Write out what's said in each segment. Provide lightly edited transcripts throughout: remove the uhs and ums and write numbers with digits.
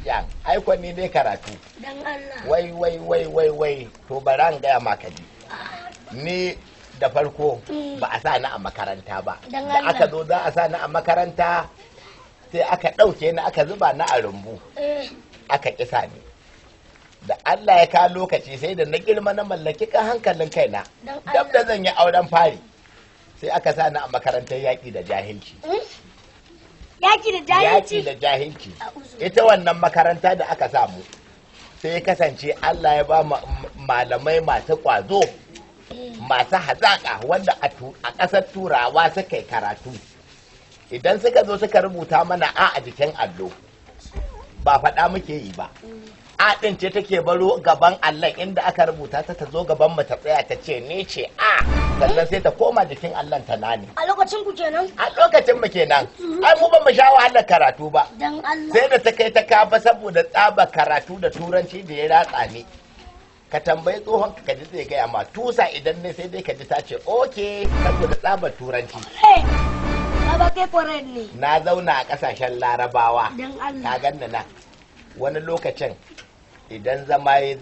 jan aiko ni dai karatu Dan Allah. wai to baran gaya maka ni da farko ba a sa ni a makaranta ba Dan da Allah. aka zo za a sa ni a makaranta sai aka ɗauke ni aka zuba ni a rumbu aka kisa ni da Allah ya ka lokaci sai da na girma na mallaki kan hankalin kaina Dan dab da zan yi auren fari sai aka sa ni a makarantar yaƙi da jahilci Yaki da yaƙi jahilci. da jahilci A'udhu. ita wannan makaranta da aka samu sai ya kasance Allah ya ba malamai masu ƙwazo masu hazaƙa wanda a ƙasar turawa suka yi karatu idan suka zo suka rubuta mana a jikin allo ba faɗa muke yi ba a ɗin ce take baro gaban allon inda aka rubuta ta zo gaban mu ta tsaya ta ce ni ce a sannan sai ta koma jikin allon ta nani A lokacin ku kenan? a lokacin mu kenan ai mu ba mu sha wahalar karatu ba Dan Allah. sai da ta kai ta kafa saboda tsaba karatu da turanci da ya ratsa ne ka tambayi tsohon ka ji zai gaya ma tusa idan ne sai dai ka ji ta ce oke saboda tsabar turanci Hey! Baba kai koren ne. na zauna a kasashen larabawa Dan ka Allah. ganna na wani lokacin idan zama ya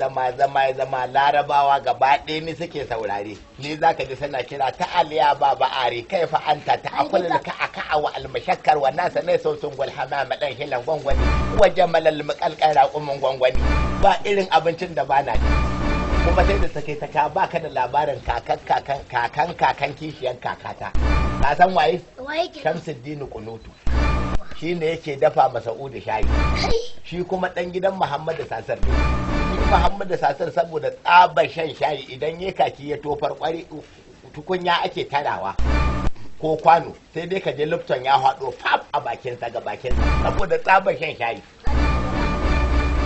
zama larabawa gaba ɗaya ni suke saurare ni za ka ji sana kira ta aliya baba ari kai fa anta ta akulul ka aka wa almashakkar wa nasa ne so sun gul hamama dan hilan gwangwani wa jamalal muqalqara umman gwangwani ba irin abincin da bana ci kuma sai da take ta ka baka da labarin kakan kishiyan kakata ka san waye Waye ke? Shamsuddin Kunutu shi ne yake dafa masa Udu shayi shi kuma ɗan gidan Muhammadu Sasar ne shi Muhammadu Sasar saboda tsabar shan shayi idan ya kaki ya tofar kwari tukunya ake tarawa ko kwano sai dai ka je Lipton ya haɗo fab a bakinsa ga bakinsa saboda tsabar shan shayi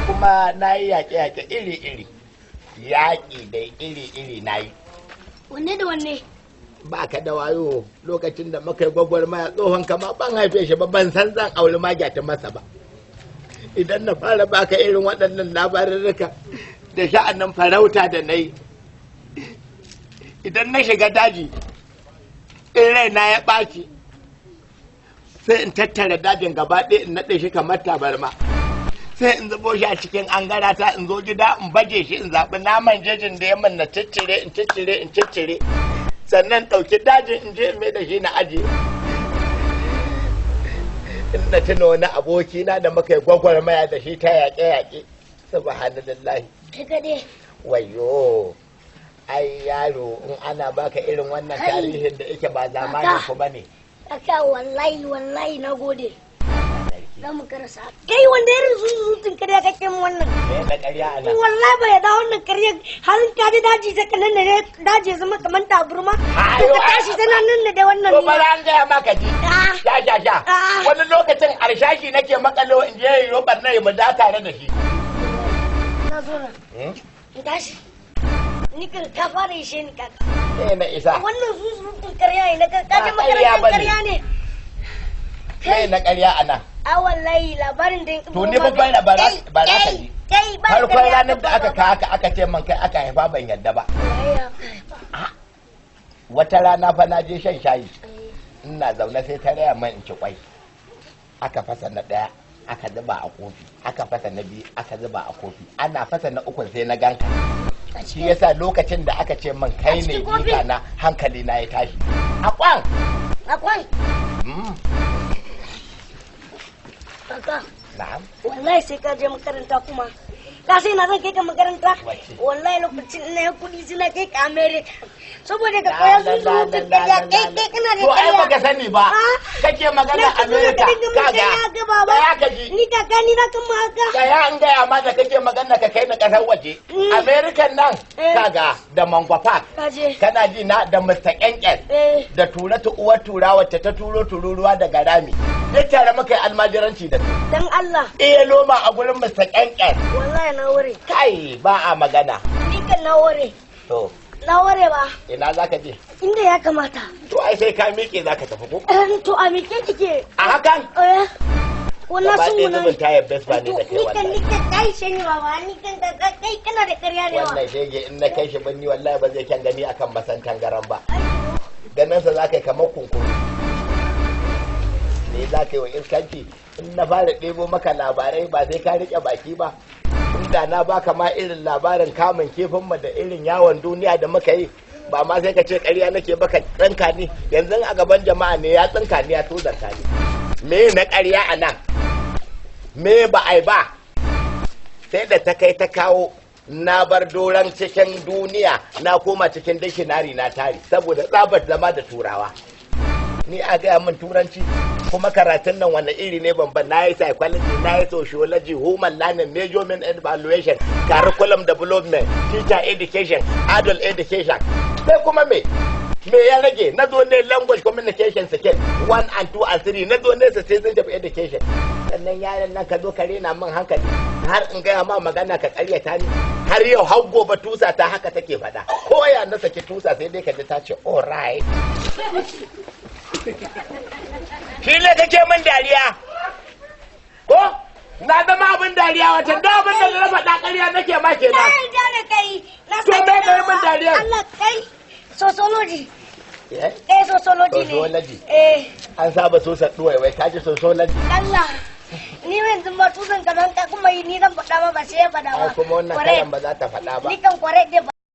kuma na yi yaƙe-yaƙe iri-iri yaƙi da iri-iri na yi Wanne da wanne? ba ka da wayo lokacin da muka yi gwagwarmaya tsohon kama ban haife shi ba ban san zan auri magyata masa ba idan na fara baka irin waɗannan labarurruka da sha'anin farauta da na yi idan na shiga daji in raina ya ɓaci sai in tattara dajin gaba ɗaya in naɗe shi kamar tabarma sai in zubo shi a cikin angarata in zo gida in baje shi in zaɓi naman jejin da ya min na ciccire sannan ɗauki dajin in je in mai da shi na ajiye in na tuna wani abokina da muka yi gwagwarmaya da shi ta yaƙe-yaƙe subhanallahi Kai kaɗai. wayo ai yaro in ana baka irin wannan Kai. tarihin da yake ba zamanin ku bane Aka wallahi na gode. Za mu karasa. Kai wanda irin zuzutun karya kake mu wannan. me na ƙarya a nan Wallahi bai da wannan karya har ka ji daji ta kanan ne daji zama kamar taburma. Ayo, Ka tashi tana nan da wannan. to bari an gaya maka ji Ah. sha Ah. wani lokacin arshashi nake makalo in je yi robar na yi mu da tare da shi Na zo na. In tashi. Ni kan ka fara ishe ni kaka. sai na isa Wannan zuzutun karya ne ka Ba je ƙarya makarantar bane. karya ne. sai na ƙarya a nan A wallahi labarin da to ni ba bai ba za ka ji Kai ba farkon ranar da aka kawo aka ce man kai aka haifa ban yadda ba wata rana fa na je shan shayi ina zaune sai ta raya man in ci kwai aka fasa na ɗaya aka zuba a kofi aka fasa na biyu aka zuba a kofi ana fasa na ukun sai na ganka shi yasa lokacin da aka ce man kai ne cikin kofi? jika na hankali na ya tashi a kwan Akwai. Mm, Kaka. na'am Wallahi sai ka je makaranta kuma. Ka sai na zan kai ka makaranta? Wace? Wallahi lokacin ina ya kudi suna kai ka America. Saboda ka koya su su mutum karya kai kana da to ai baka karya. sani ba Ah? kake magana America kaga ya gaji Ni kaka ni na kan haka. Gaya an gaya ma da kake magana ka kai na kasar waje. American nan Eh. kaga da Mangwa Park. Ka je. Kana ji na da Mr. Kenkel Eh. da Turatu uwar tura wacce ta turo tururuwa daga rami. Duk tare muka yi almajiranci da su. Dan Allah. Iya loma a gurin Mr. Kenkel. Wallahi na ware. Kai ba a magana. Ni kan na ware. To Na ware ba. ina za ka je? Inda ya kamata. To ai sai ka miƙe za ka tafi ko? To a mike kike. A hakan? Wannan Gaba sun ɗaya wuna. zubin tayar Vespa ne da kai Ni wallahi. kan kai shi ne baba. Ni kan kai kana da ƙarya ne wa. Wannan shege in na kai shi banni wallahi ba zai kyan gani akan masan tangaran ba. Ganin sa za ka yi kamar kunkuru. Me za ka yi wa iskanci in na fara ɗebo maka labarai ba sai ka riƙe baki ba. Inda na baka ma irin labarin kamun kifin mu da irin yawon duniya da muka yi ba ma sai ka ce ƙarya nake baka tsinka ni yanzu a gaban jama'a ne ya tsinka ni ya tozarta ni. Me na ƙarya a nan? Me ba ai ba? Sai da ta kai ta kawo na bar doron cikin duniya na koma cikin dishinari na tari saboda tsabar zama da turawa. Ni a gaya min turanci kuma karatun nan wani iri ne banban na yi psychology na yi sociology human learning measurement and evaluation curriculum development teacher education adult education sai kuma me ya rage na zo ne language communication skill 1 and 2 and 3 na zo ne citizenship education sannan yaran nan ka zo ka rena min hankali har in gaya ma magana ka karyata ni har yau har gobe tusa ta haka take faɗa ko ya na saki tusa sai dai ka ji ta ce all right shi ne kake min dariya ko na zama abin dariya wata da abin da na faɗa ƙarya nake ma kenan na yarda da kai na to me kai min dariya Allah kai sociology eh sociology ne sociology eh an saba so saduwa wai ka ji sociology Allah ni yanzu ma tusan ka don ka kuma ni zan faɗa ba sai ya faɗa ba kuma wannan kayan ba za ta faɗa ba ni kan kware dai